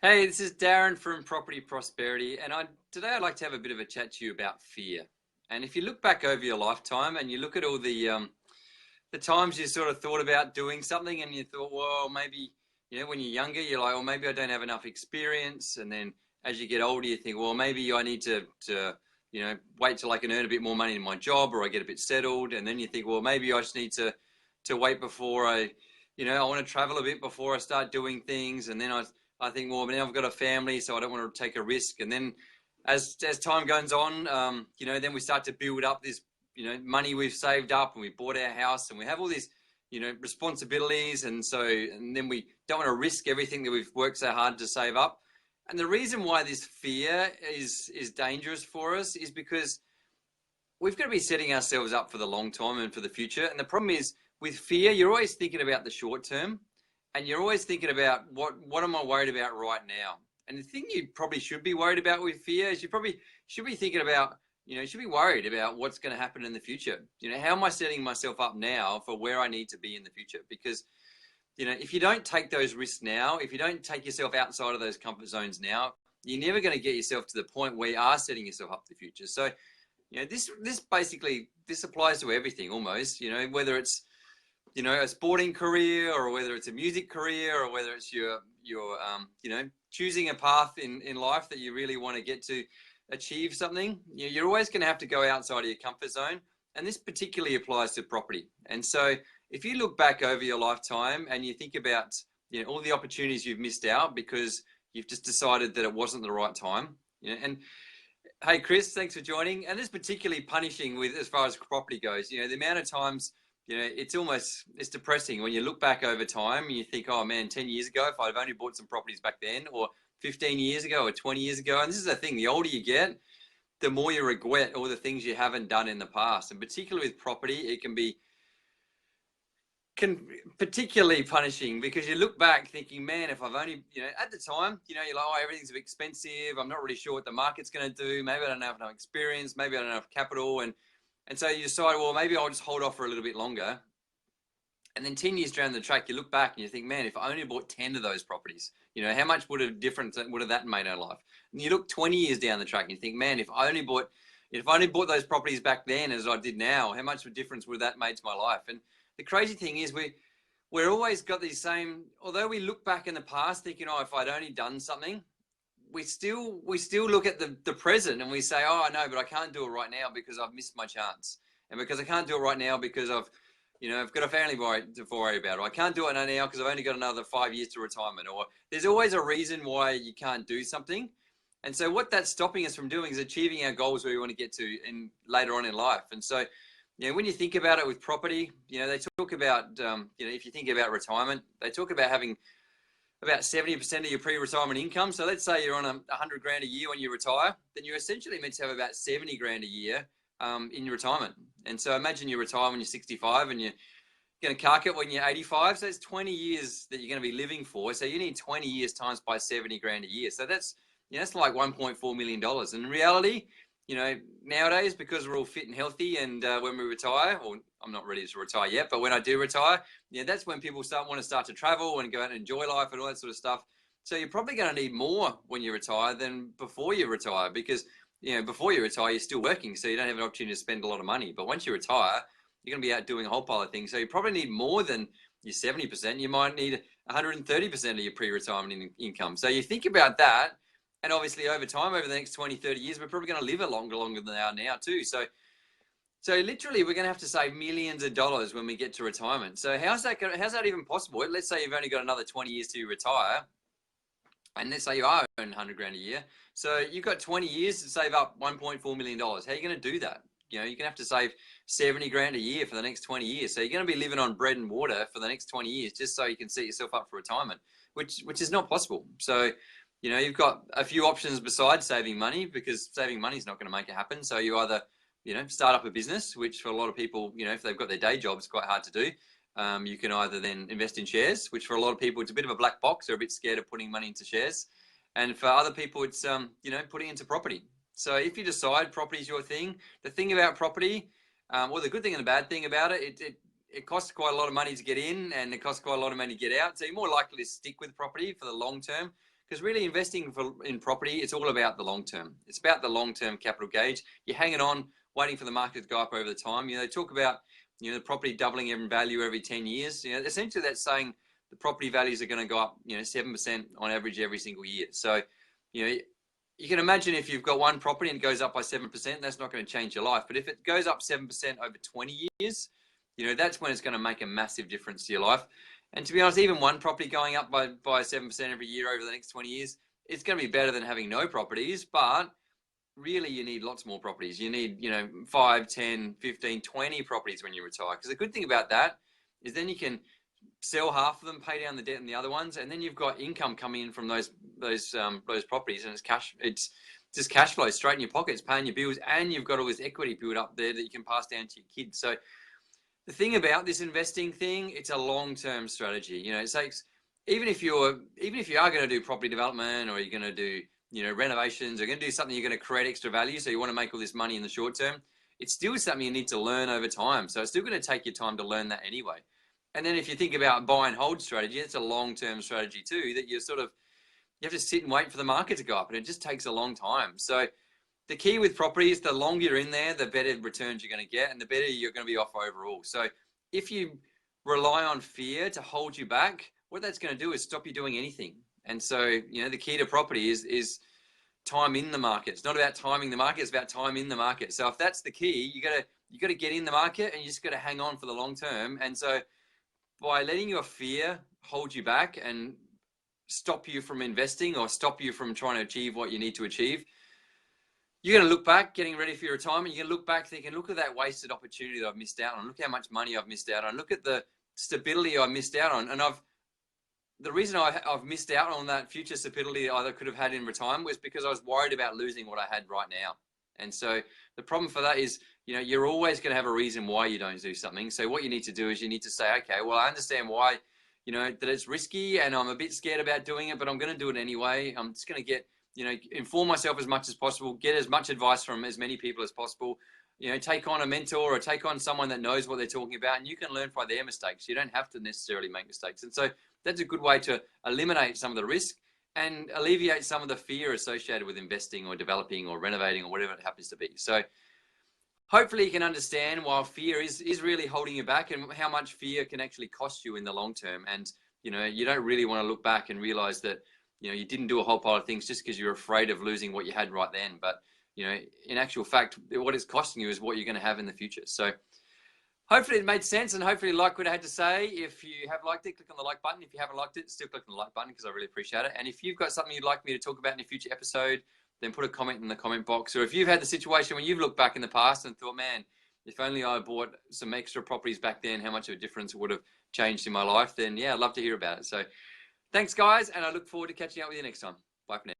Hey, this is Darren from Property Prosperity, and today I'd like to have a bit of a chat to you about fear. And if you look back over your lifetime and you look at all the times you sort of thought about doing something, and you thought, well, maybe when you're younger, you're like, well, maybe I don't have enough experience, and then as you get older, you think, well, maybe I need to wait till I can earn a bit more money in my job, or I get a bit settled, and then you think, well, maybe I just need to wait before I want to travel a bit before I start doing things, and then I think, well, now I've got a family, so I don't want to take a risk. And then as time goes on, then we start to build up this, money we've saved up, and we bought our house, and we have all these, responsibilities. And then we don't want to risk everything that we've worked so hard to save up. And the reason why this fear is dangerous for us is because we've got to be setting ourselves up for the long term and for the future. And the problem is with fear, you're always thinking about the short term. And you're always thinking about what am I worried about right now? And the thing you probably should be worried about with fear is you probably should be thinking about, should be worried about what's going to happen in the future. How am I setting myself up now for where I need to be in the future? Because, if you don't take those risks now, if you don't take yourself outside of those comfort zones now, you're never going to get yourself to the point where you are setting yourself up for the future. So, this applies to everything almost, whether it's a sporting career, or whether it's a music career, or whether it's your choosing a path in life that you really want to get to achieve something. You're always going to have to go outside of your comfort zone. And this particularly applies to property. And so if you look back over your lifetime and you think about, all the opportunities you've missed out because you've just decided that it wasn't the right time, and hey, Chris, thanks for joining. And this is particularly punishing with as far as property goes. The amount of times, it's depressing when you look back over time and you think, oh man, 10 years ago, if I'd only bought some properties back then, or 15 years ago, or 20 years ago. And this is the thing, the older you get, the more you regret all the things you haven't done in the past. And particularly with property, it can particularly punishing, because you look back thinking, man, if I've only, at the time, you're like, oh, everything's expensive. I'm not really sure what the market's going to do. Maybe I don't have enough experience. Maybe I don't have enough capital. And so you decide, well, maybe I'll just hold off for a little bit longer. And then 10 years down the track, you look back and you think, man, if I only bought 10 of those properties, how much would a difference would have that made in our life? And you look 20 years down the track and you think, man, if I only bought those properties back then as I did now, how much of a difference would that made to my life? And the crazy thing is we're always got these same, although we look back in the past thinking, oh, if I'd only done something, we still look at the present and we say, oh, no, but I can't do it right now because I've missed my chance. And because I can't do it right now because I've got a family to worry about, or I can't do it now because I've only got another 5 years to retirement, or there's always a reason why you can't do something. And so what that's stopping us from doing is achieving our goals where we want to get to later on in life. And so, when you think about it with property, they talk about, if you think about retirement, they talk about having about 70% of your pre-retirement income. So let's say you're on 100 grand a year when you retire, then you're essentially meant to have about 70 grand a year in your retirement. And so imagine you retire when you're 65 and you're going to cark it when you're 85. So it's 20 years that you're going to be living for. So you need 20 years times by 70 grand a year. So that's like $1.4 million. And in reality, nowadays, because we're all fit and healthy, and when we retire, or I'm not ready to retire yet, but when I do retire, that's when people want to start to travel and go out and enjoy life and all that sort of stuff. So you're probably going to need more when you retire than before you retire, because before you retire, you're still working, so you don't have an opportunity to spend a lot of money. But once you retire, you're going to be out doing a whole pile of things. So you probably need more than your 70%. You might need 130% of your pre-retirement income. So you think about that. And obviously over time, over the next 20, 30 years, we're probably going to live a longer than they are now too. So literally we're going to have to save millions of dollars when we get to retirement. So how's that even possible? Let's say you've only got another 20 years to retire. And let's say you are earning 100 grand a year. So you've got 20 years to save up $1.4 million. How are you going to do that? You're going to have to save 70 grand a year for the next 20 years. So you're going to be living on bread and water for the next 20 years, just so you can set yourself up for retirement, which is not possible. So, you've got a few options besides saving money, because saving money is not going to make it happen. So you either, start up a business, which for a lot of people, if they've got their day job, it's quite hard to do. You can either then invest in shares, which for a lot of people, it's a bit of a black box. They're a bit scared of putting money into shares. And for other people, it's, putting into property. So if you decide property is your thing, the thing about property, well, the good thing and the bad thing about it costs quite a lot of money to get in, and it costs quite a lot of money to get out. So you're more likely to stick with property for the long term, because really investing in property, it's all about the long term. It's about the long term capital gauge. You're hanging on, waiting for the market to go up over the time. You know, they talk about, you know, the property doubling in value every 10 years. You know, essentially that's saying the property values are going to go up, you know, 7% on average every single year. So, you know, you can imagine if you've got one property and it goes up by 7%, that's not going to change your life. But if it goes up 7% over 20 years, you know, that's when it's going to make a massive difference to your life. And to be honest, even one property going up by 7% every year over the next 20 years, it's going to be better than having no properties. But really, you need lots more properties. You need, you know, 5, 10, 15, 20 properties when you retire. Because the good thing about that is then you can sell half of them, pay down the debt in the other ones, and then you've got income coming in from those properties, and it's cash. It's just cash flow straight in your pockets, paying your bills, and you've got all this equity built up there that you can pass down to your kids. So the thing about this investing thing, it's a long-term strategy. You know, it takes, even if you are going to do property development, or you're going to do, you know, renovations, or you're going to do something, you're going to create extra value, so you want to make all this money in the short term, it's still something you need to learn over time. So it's still going to take your time to learn that anyway. And then if you think about buy and hold strategy, it's a long-term strategy too, that you have to sit and wait for the market to go up, and it just takes a long time. So the key with property is the longer you're in there, the better returns you're going to get, and the better you're going to be off overall. So if you rely on fear to hold you back, what that's going to do is stop you doing anything. And so, you know, the key to property is time in the market. It's not about timing the market, it's about time in the market. So if that's the key, you got to get in the market, and you just got to hang on for the long term. And so by letting your fear hold you back and stop you from investing, or stop you from trying to achieve what you need to achieve, you're going to look back, getting ready for your retirement, you're going to look back thinking, look at that wasted opportunity that I've missed out on. Look how much money I've missed out on. Look at the stability I missed out on. And the reason I've missed out on that future stability I could have had in retirement was because I was worried about losing what I had right now. And so the problem for that is, you know, you're always going to have a reason why you don't do something. So what you need to do is you need to say, okay, well, I understand why, you know, that it's risky and I'm a bit scared about doing it, but I'm going to do it anyway. I'm just going to get, you know, inform myself as much as possible, get as much advice from as many people as possible, you know, take on a mentor or take on someone that knows what they're talking about, and you can learn from their mistakes. You don't have to necessarily make mistakes. And so that's a good way to eliminate some of the risk and alleviate some of the fear associated with investing or developing or renovating or whatever it happens to be. So hopefully you can understand why fear is really holding you back, and how much fear can actually cost you in the long term. And, you know, you don't really want to look back and realize that, you know, you didn't do a whole pile of things just because you're afraid of losing what you had right then. But, you know, in actual fact, what it's costing you is what you're going to have in the future. So hopefully it made sense, and hopefully you like what I had to say. If you have liked it, click on the like button. If you haven't liked it, still click on the like button, because I really appreciate it. And if you've got something you'd like me to talk about in a future episode, then put a comment in the comment box. Or if you've had the situation when you've looked back in the past and thought, man, if only I bought some extra properties back then, how much of a difference it would have changed in my life, then yeah, I'd love to hear about it. So thanks, guys, and I look forward to catching up with you next time. Bye for now.